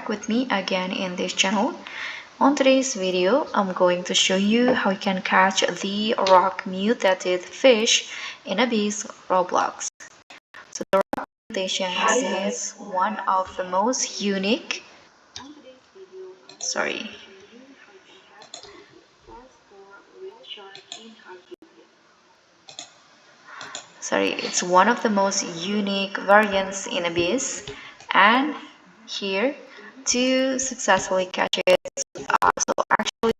back with me again in this channel. On today's video, I'm going to show you how you can catch the rock mutated fish in Abyss Roblox. So the rock mutation is one of the most unique it's one of the most unique variants in Abyss, and here to successfully catch it, so actually